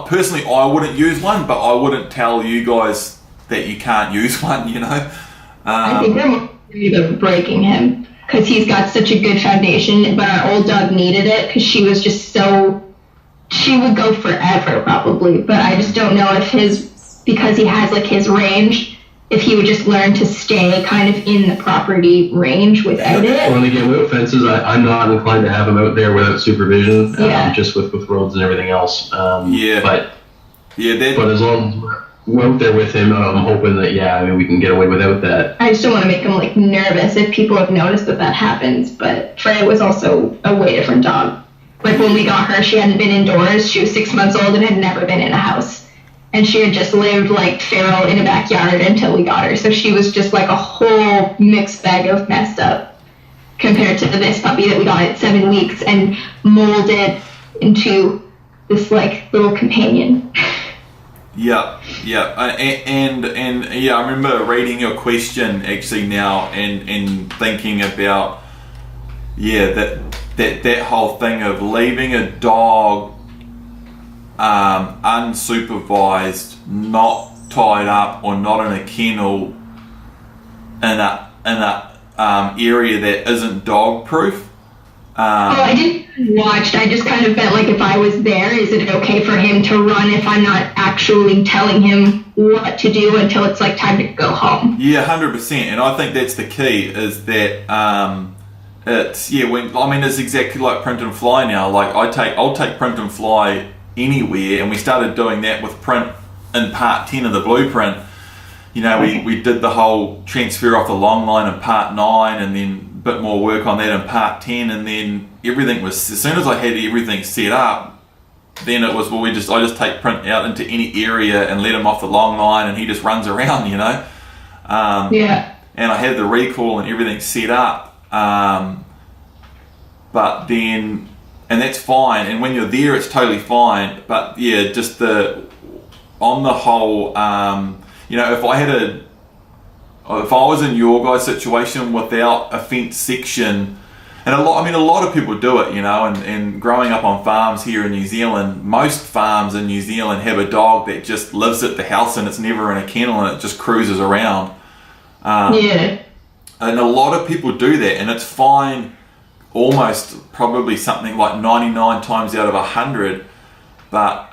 A: personally, I wouldn't use one, but I wouldn't tell you guys that you can't use one, you know.
C: I think we're more worried about breaking him because he's got such a good foundation, but our old dog needed it because she was just she would go forever probably, but I just don't know if because he has like his range, if he would just learn to stay kind of in the property range without it.
B: Well, and again, without fences, I'm not inclined to have him out there without supervision, just with roads and everything else. But as long as we're out there with him, I'm hoping that, we can get away without that.
C: I just don't want to make him like nervous if people have noticed that happens, but Freya was also a way different dog. Like when we got her, she hadn't been indoors. She was 6 months old and had never been in a house. And she had just lived like feral in a backyard until we got her. So she was just like a whole mixed bag of messed up compared to this puppy that we got at 7 weeks and molded into this like little companion.
A: Yeah. And I remember reading your question actually now and thinking about, that whole thing of leaving a dog unsupervised, not tied up or not in a kennel in a area that isn't dog proof.
C: I didn't watch. I just kind of meant like if I was there, is it okay for him to run if I'm not actually telling him what to do until it's like time to go home?
A: Yeah, 100%. And I think that's the key is that it's exactly like Print and Fly now. Like I'll take Print and Fly anywhere, and we started doing that with Print in part 10 of the blueprint. You know, we did the whole transfer off the long line in part 9 and then a bit more work on that in part 10, and then everything was, as soon as I had everything set up, then it was, I just take Print out into any area and let him off the long line and he just runs around, you know. And I had the recall and everything set up, but then, and that's fine, and when you're there it's totally fine, but yeah, just on the whole, you know, if I was in your guys' situation without a fence section, and a lot of people do it, you know, and growing up on farms here in New Zealand, most farms in New Zealand have a dog that just lives at the house and it's never in a kennel and it just cruises around. And a lot of people do that, and it's fine, almost probably something like 99 times out of 100, but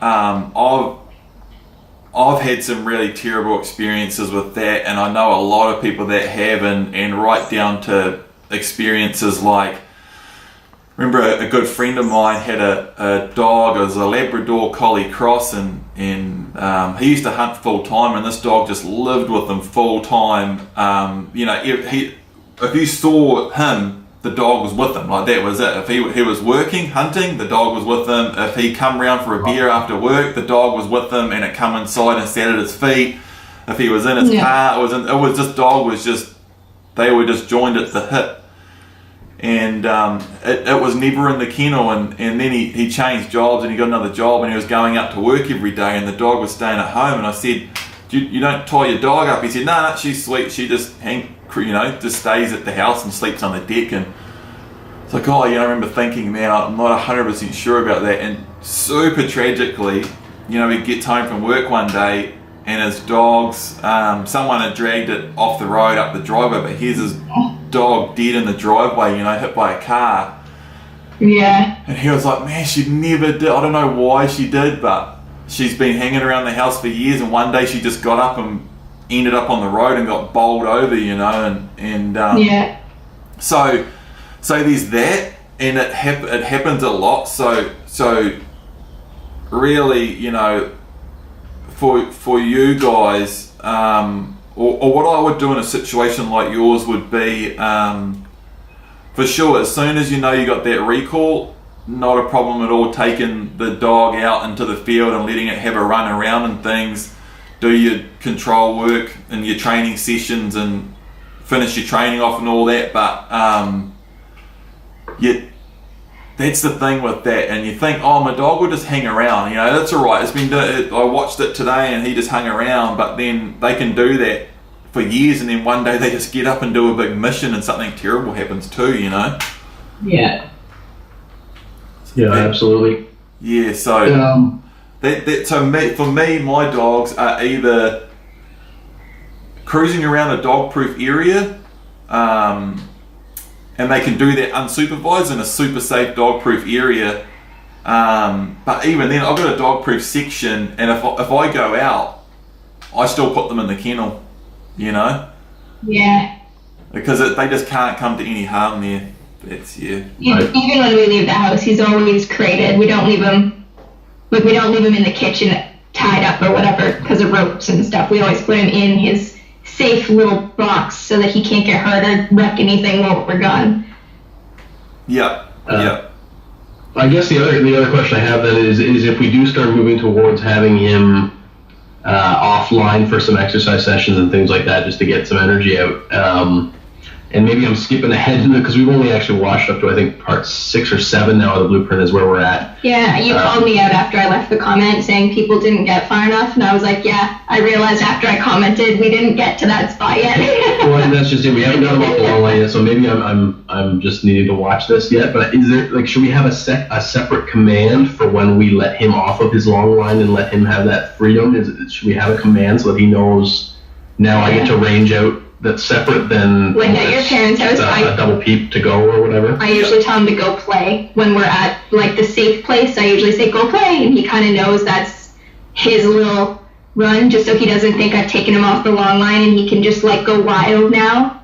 A: I've had some really terrible experiences with that, and I know a lot of people that have, and right down to experiences like, remember a good friend of mine had a dog, it was a Labrador Collie Cross, and he used to hunt full time, and this dog just lived with him full time. You know, if you saw him, the dog was with him, like that was it. If he was working, hunting, the dog was with him. If he come round for a beer after work, the dog was with him, and it come inside and sat at his feet. If he was in his car, they were just joined at the hip. And it was never in the kennel, and then he changed jobs and he got another job and he was going out to work every day, and the dog was staying at home, and I said, you don't tie your dog up? He said, no, she's sweet, she just just stays at the house and sleeps on the deck. And it's like, I remember thinking, man, I'm not 100% sure about that. And super tragically, he gets home from work one day and his dog's, someone had dragged it off the road up the driveway, but here's his dog dead in the driveway, hit by a car.
C: Yeah.
A: And he was like, man, she never did, I don't know why she did, but she's been hanging around the house for years, and one day she just got up and ended up on the road and got bowled over,
C: yeah.
A: So there's that, and it happens a lot. So really, for you guys, or what I would do in a situation like yours would be, for sure, as soon as you know you got that recall, not a problem at all taking the dog out into the field and letting it have a run around and things, do your control work and your training sessions and finish your training off and all that. But that's the thing with that, and you think, oh, my dog will just hang around, you know, that's all right. I watched it today and he just hung around, but then they can do that for years, and then one day they just get up and do a big mission and something terrible happens too, you know.
C: Yeah.
B: Yeah, absolutely.
A: Yeah, so for me, my dogs are either cruising around a dog-proof area, and they can do that unsupervised in a super safe dog-proof area. But even then, I've got a dog-proof section, and if I go out, I still put them in the kennel, you know?
C: Yeah.
A: Because they just can't come to any harm there. That's, yeah.
C: Even when we leave the house, he's always crated. We don't leave him, in the kitchen tied up or whatever because of ropes and stuff. We always put him in his safe little box so that he can't get hurt or wreck anything while we're gone.
A: Yeah.
B: I guess the other question I have then is if we do start moving towards having him offline for some exercise sessions and things like that, just to get some energy out. And maybe I'm skipping ahead because we've only actually watched up to, I think, part 6 or 7 now of the blueprint is where we're at.
C: Yeah, you called me out after I left the comment saying people didn't get far enough, and I was like, yeah, I realized after I commented we didn't get to that spot yet.
B: Well, and that's just it. We haven't got about the long line yet, so maybe I'm just needing to watch this yet. But is there, should we have a separate command for when we let him off of his long line and let him have that freedom? Should we have a command so that he knows now I get to range out? That's separate than
C: like at your parents' house,
B: a double peep to go or whatever.
C: I usually tell him to go play when we're at like the safe place. I usually say go play, and he kind of knows that's his little run, just so he doesn't think I've taken him off the long line and he can just like go wild now.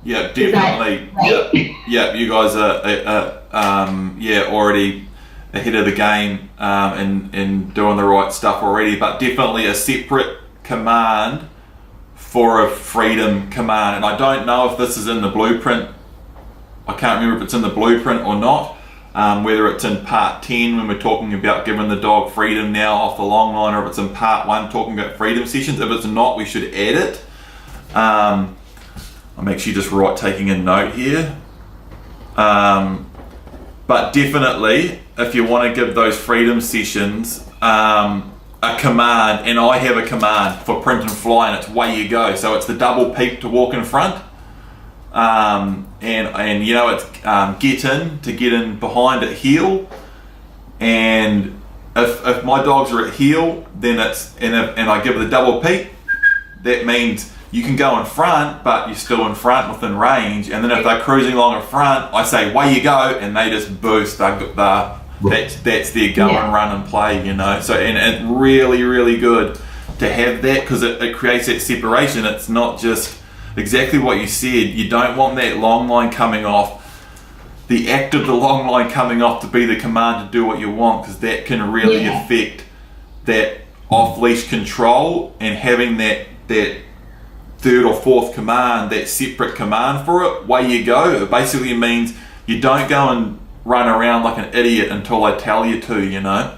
A: Yeah, definitely.
C: Right?
A: Yeah. You guys are already ahead of the game and doing the right stuff already. But definitely a separate command for a freedom command, and I don't know if this is in the blueprint. I can't remember if it's in the blueprint or not, whether it's in part 10 when we're talking about giving the dog freedom now off the long line, or if it's in part 1 talking about freedom sessions. If it's not, we should add it. I'm actually just taking a note here. But definitely, if you want to give those freedom sessions, a command, and I have a command for print and fly, and it's way you go. So it's the double peep to walk in front, and you know it's get in behind at heel, and if my dogs are at heel, then it's and I give the double peep, that means you can go in front, but you're still in front within range. And then if they're cruising along in front, I say way you go, and they just boost. That's their go and run and play, you know. So and it's really, really good to have that because it creates that separation. It's not just exactly what you said. You don't want that long line coming off, the act of the long line coming off to be the command to do what you want, because that can really affect that off-leash control, and having that third or fourth command, that separate command for it, way you go. It basically means you don't go and run around like an idiot until I tell you to, you know?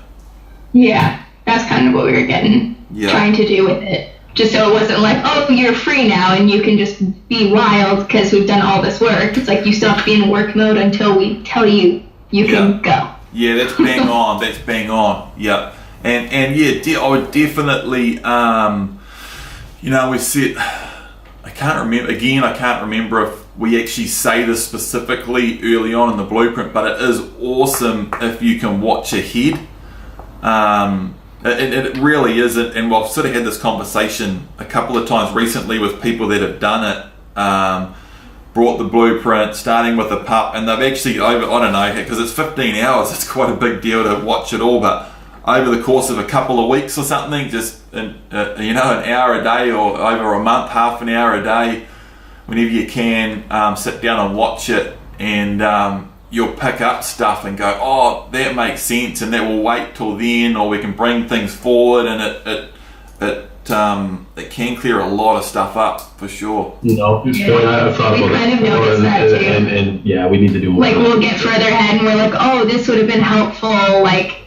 C: Yeah, that's kind of what we were trying to do with it. Just so it wasn't like, oh, you're free now and you can just be wild because we've done all this work. It's like you still have to be in work mode until we tell you can go. Yeah,
A: that's bang on. That's bang on. Yeah. And yeah, I would definitely, we said, I can't remember if we actually say this specifically early on in the blueprint, but it is awesome if you can watch ahead. It really is, and I've sort of had this conversation a couple of times recently with people that have done it, brought the blueprint, starting with a pup, and they've actually, I don't know, because it's 15 hours, it's quite a big deal to watch it all, but over the course of a couple of weeks or something, just an hour a day, or over a month, half an hour a day, whenever you can, sit down and watch it, and you'll pick up stuff and go, oh, that makes sense, and that will wait till then, or we can bring things forward, and it can clear a lot of stuff up for sure.
B: No, good point. I've thought about
C: kind of
B: that before,
C: noticed that too.
B: and yeah, we need to do more.
C: Like we'll get further ahead and we're like, oh, this would have been helpful like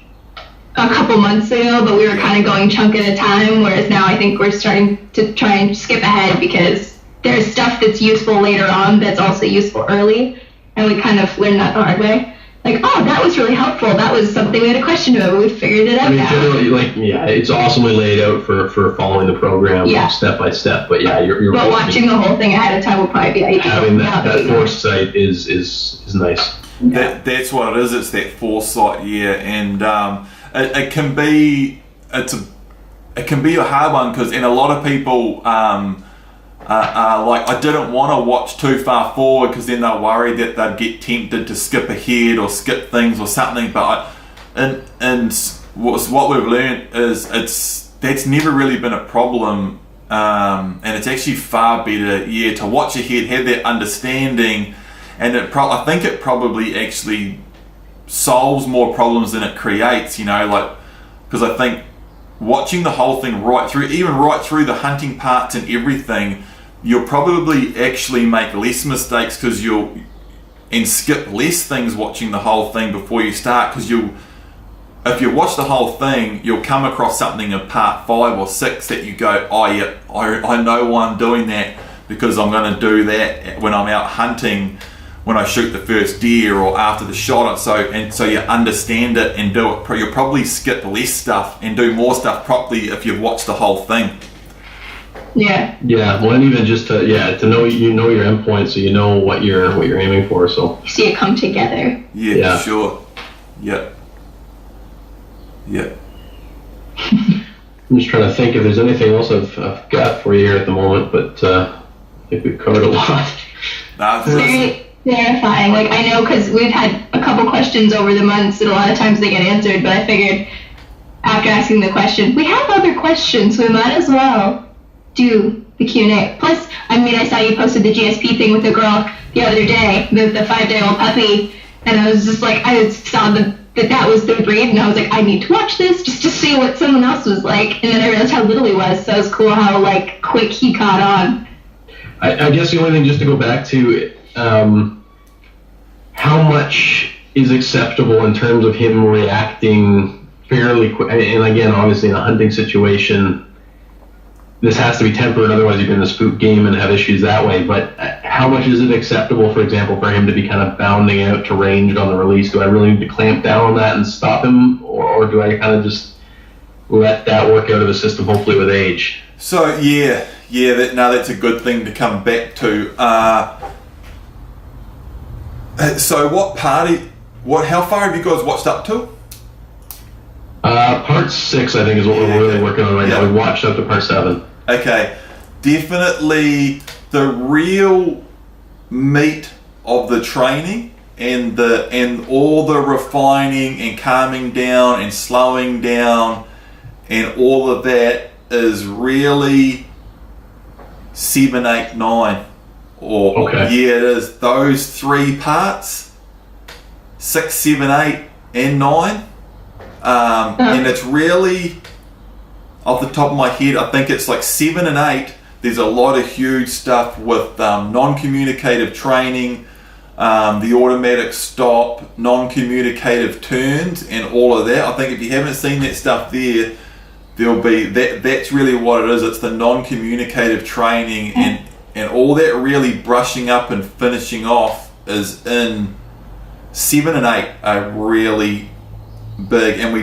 C: a couple months ago, but we were kind of going chunk at a time, whereas now I think we're starting to try and skip ahead because there's stuff that's useful later on that's also useful early, and we kind of learned that the hard way. Like, oh, that was really helpful. That was something we had a question about, but we figured it out now.
B: Generally, like, yeah, it's awesomely laid out for following the program step by step. But yeah, you're
C: but watching the whole thing ahead of time will probably be ideal.
B: Having that foresight is nice.
A: That's what it is. It's that foresight, yeah, and it can be a hard one because a lot of people like I didn't want to watch too far forward because then they're worried that they'd get tempted to skip ahead or skip things or something. But what we've learned is that's never really been a problem, and it's actually far better, to watch ahead, have that understanding, and I think it probably actually solves more problems than it creates. Like because I think watching the whole thing right through the hunting parts and everything, you'll probably actually make less mistakes because and skip less things watching the whole thing before you start, because if you watch the whole thing, you'll come across something in part 5 or 6 that you go, oh yeah, I know why I'm doing that, because I'm going to do that when I'm out hunting, when I shoot the first deer or after the shot. And so you understand it and do it. You'll probably skip less stuff and do more stuff properly if you've watched the whole thing.
C: Yeah.
B: Yeah. Well, and even just to know your endpoint, so you know what you're aiming for. So
C: you see it come together.
A: Yeah. For sure. Yep.
B: I'm just trying to think if there's anything else I've got for you here at the moment, but I think we've covered a lot.
C: Very clarifying. Like, I know because we've had a couple questions over the months and a lot of times they get answered, but I figured after asking the question, we have other questions, so we might as well do the Q&A. Plus, I saw you posted the GSP thing with the girl the other day, the 5-day-old puppy, and I was just like, I saw that was the breed, and I was like, I need to watch this just to see what someone else was like, and then I realized how little he was, so it was cool how, like, quick he caught on.
B: I guess the only thing, just to go back to, how much is acceptable in terms of him reacting fairly quick, and again, obviously in a hunting situation, this has to be tempered, otherwise you're going to spook game and have issues that way. But how much is it acceptable, for example, for him to be kind of bounding out to range on the release? Do I really need to clamp down on that and stop him, or do I kind of just let that work out of the system, hopefully with age?
A: So that's a good thing to come back to. So how far have you guys watched up to?
B: Part 6, I think, is what we're really working on right now. We watched up to part 7.
A: Okay, definitely the real meat of the training and all the refining and calming down and slowing down and all of that is really 7, 8, 9. It is those 3 parts, 6, 7, 8, and 9. And it's really, off the top of my head, I think it's like 7 and 8. There's a lot of huge stuff with non-communicative training, the automatic stop, non-communicative turns, and all of that. I think if you haven't seen that stuff there'll be that's really what it is. It's the non-communicative training, and all that really brushing up and finishing off is in 7 and 8 are really big, and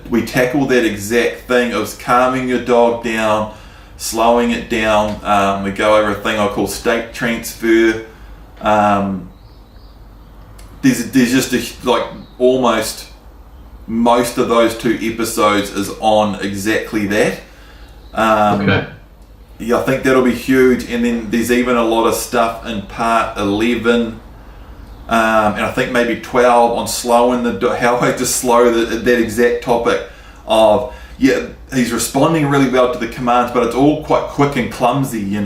A: we tackle that exact thing of calming your dog down, slowing it down. We go over a thing I call state transfer. There's just almost most of those 2 episodes is on exactly that. Yeah, I think that'll be huge, and then there's even a lot of stuff in part 11. And I think maybe 12 on slowing how I just slow that exact topic of, he's responding really well to the commands, but it's all quite quick and clumsy, You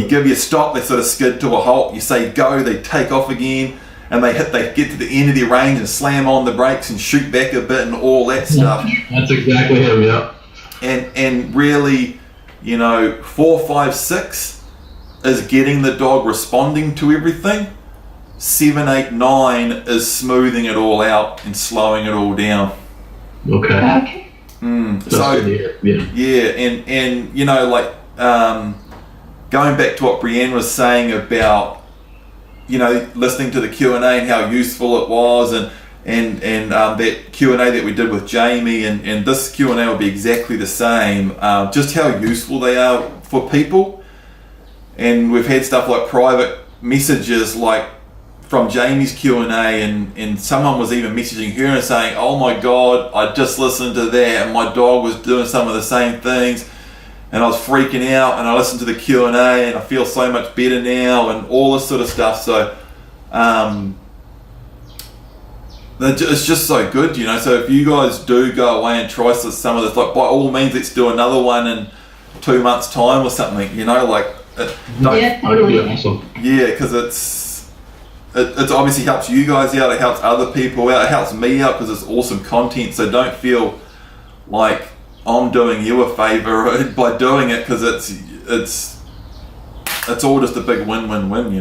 A: give you a stop, they sort of skid to a halt, you say go, they take off again, and they get to the end of their range and slam on the brakes and shoot back a bit and all that stuff.
B: That's exactly him, yeah.
A: and really, 4, 5, 6 is getting the dog responding to everything. 7, 8, 9 is smoothing it all out and slowing it all down.
B: Okay.
A: So and going back to what Breanne was saying about listening to the Q&A and how useful it was, and that Q&A that we did with Jamie, and this Q&A will be exactly the same, just how useful they are for people. And we've had stuff like private messages like from Jamie's Q&A, and someone was even messaging her and saying, oh my God, I just listened to that and my dog was doing some of the same things and I was freaking out, and I listened to the Q&A and I feel so much better now, and all this sort of stuff. So it's just so good, so if you guys do go away and try some of this, like, by all means, let's do another one in 2 months time or something,
C: Totally.
B: Awesome.
A: Because it obviously helps you guys out, it helps other people out, it helps me out because it's awesome content. So don't feel like I'm doing you a favor by doing it, because it's all just a big win-win-win,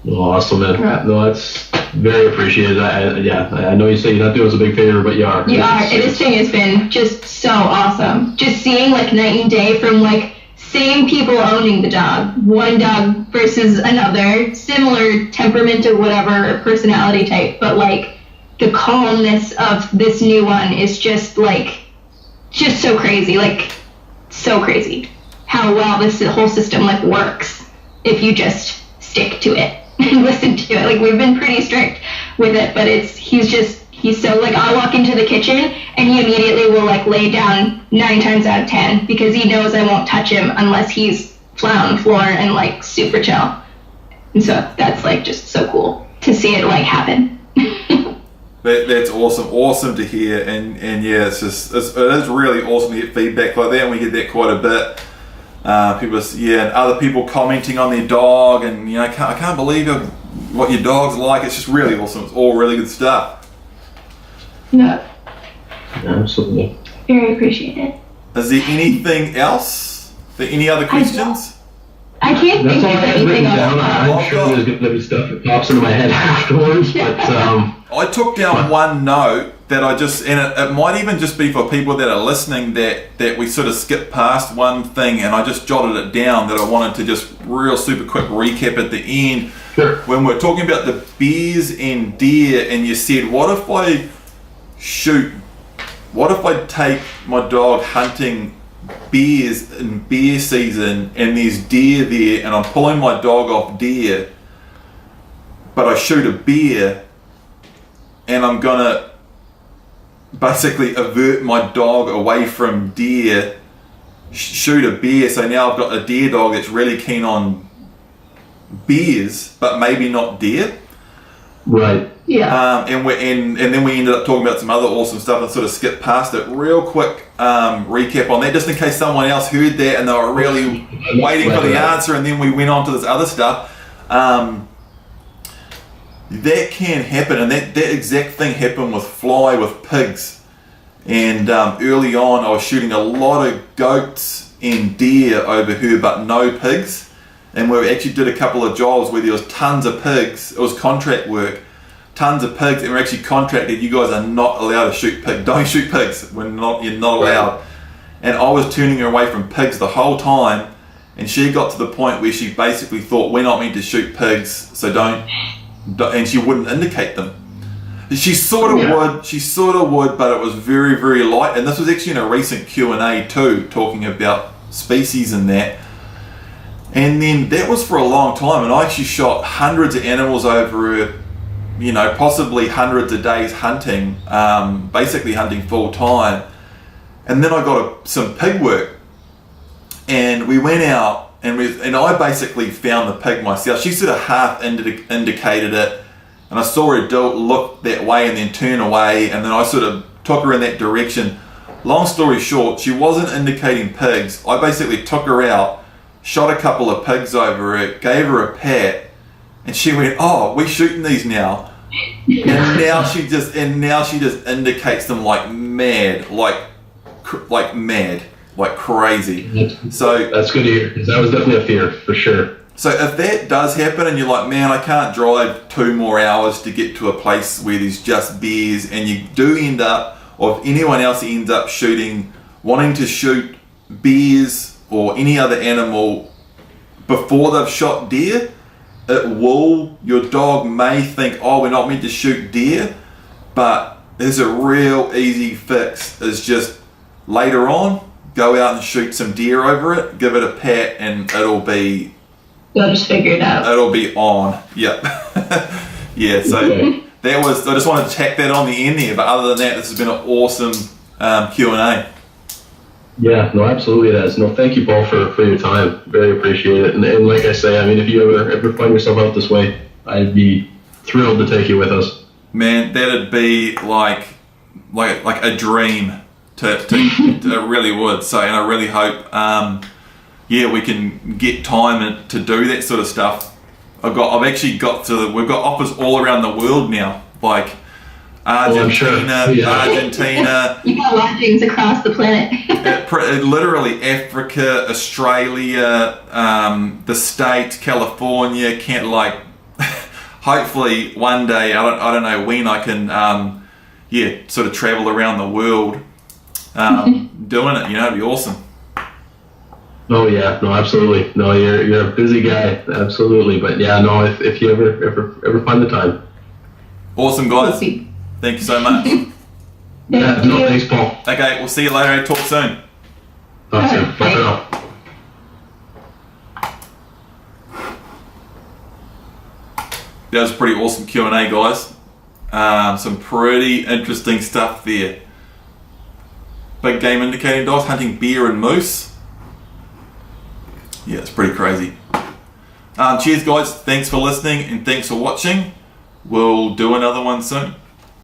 B: Well, awesome, man.
C: Yeah.
B: No, that's very appreciated. I know you say you're not doing us a big favor, but you are.
C: You are. This thing has been just so awesome. Just seeing like night and day from like same people owning the dog, one dog versus another, similar temperament or whatever, or personality type, but like the calmness of this new one is just so crazy, so crazy how well this whole system works if you just stick to it and listen to it. We've been pretty strict with it, but he's so I'll walk into the kitchen and he immediately will lay down 9 times out of 10 because he knows I won't touch him unless he's flat on the floor and super chill. And so that's just so cool to see it happen.
A: That's awesome to hear, and yeah, it is really awesome to get feedback like that, and we get that quite a bit. People, and other people commenting on their dog, and I can't believe what your dog's like. It's just really awesome. It's all really good stuff.
C: Yeah.
B: Absolutely.
C: Very appreciated.
A: Is there anything else? Any other questions?
C: I can't
B: That's
C: think
B: all I
C: of
B: had
C: anything
B: written down.
C: else.
B: I'm sure there's going to be stuff that pops into my head afterwards, but
A: I took down one note that it might even just be for people that are listening that we sort of skipped past one thing, and I just jotted it down that I wanted to just real super quick recap at the end.
B: Sure.
A: When we're talking about the bears and deer, and you said, what if I take my dog hunting bears in bear season and there's deer there and I'm pulling my dog off deer, but I shoot a bear and I'm gonna basically avert my dog away from deer, shoot a bear, so now I've got a deer dog that's really keen on bears but maybe not deer.
B: right.
C: Yeah.
A: And then we ended up talking about some other awesome stuff and sort of skipped past it. Real quick recap on that, just in case someone else heard that and they were really waiting for the answer, and then we went on to this other stuff. That can happen, and that exact thing happened with pigs. And early on, I was shooting a lot of goats and deer over here, but no pigs. And we actually did a couple of jobs where there was tons of pigs. It was contract work. Tons of pigs, and we're actually contracted. You guys are not allowed to shoot pigs. Don't shoot pigs. You're not allowed. And I was turning her away from pigs the whole time, and she got to the point where she basically thought we're not meant to shoot pigs, so don't, and she wouldn't indicate them. She sort of would, but it was very, very light. And this was actually in a recent Q&A too, talking about species and that. And then that was for a long time, and I actually shot hundreds of animals over possibly hundreds of days hunting, basically hunting full time. And then I got some pig work, and we went out and I basically found the pig myself. She sort of half indicated it, and I saw her look that way and then turn away, and then I sort of took her in that direction. Long story short, she wasn't indicating pigs. I basically took her out, shot a couple of pigs over her, gave her a pat, and she went, "Oh, we're shooting these now." And now she just indicates them like mad, like like mad, like crazy. So
B: that's good to hear, because that was definitely a fear for sure.
A: So if that does happen and you're like, man, I can't drive 2 more hours to get to a place where there's just bears, and you do end up, or if anyone else ends up wanting to shoot bears or any other animal before they've shot deer, your dog may think, oh, we're not meant to shoot deer, but there's a real easy fix. Is just later on, go out and shoot some deer over it, give it a pat, and
C: You'll just figure it out.
A: it'll be on. Yep. Yeah, so that was, I just wanted to tack that on the end there, but other than that, this has been an awesome Q&A.
B: Yeah, no, absolutely it has. No, thank you, Paul, for your time. Very appreciate it. And like I say, I mean, if you ever find yourself out this way, I'd be thrilled to take you with us.
A: Man, that'd be like a dream. It really would. So, and I really hope, we can get time to do that sort of stuff. We've got offers all around the world now, like Argentina.
C: You got lodgings across the planet.
A: Literally Africa, Australia, the States, California. Can't hopefully one day, I don't know when, I can sort of travel around the world doing it. It'd be awesome.
B: Oh yeah, no, absolutely. No, you're a busy guy, absolutely. But yeah, no, if you ever find the time.
A: Awesome, guys. Thank you so much.
B: Thanks, Paul.
A: Okay, we'll see you later. Talk soon.
B: Talk soon. Bye for now.
A: That was a pretty awesome Q&A, guys. Some pretty interesting stuff there. Big game indicating dogs hunting bear and moose. Yeah, it's pretty crazy. Cheers, guys. Thanks for listening and thanks for watching. We'll do another one soon.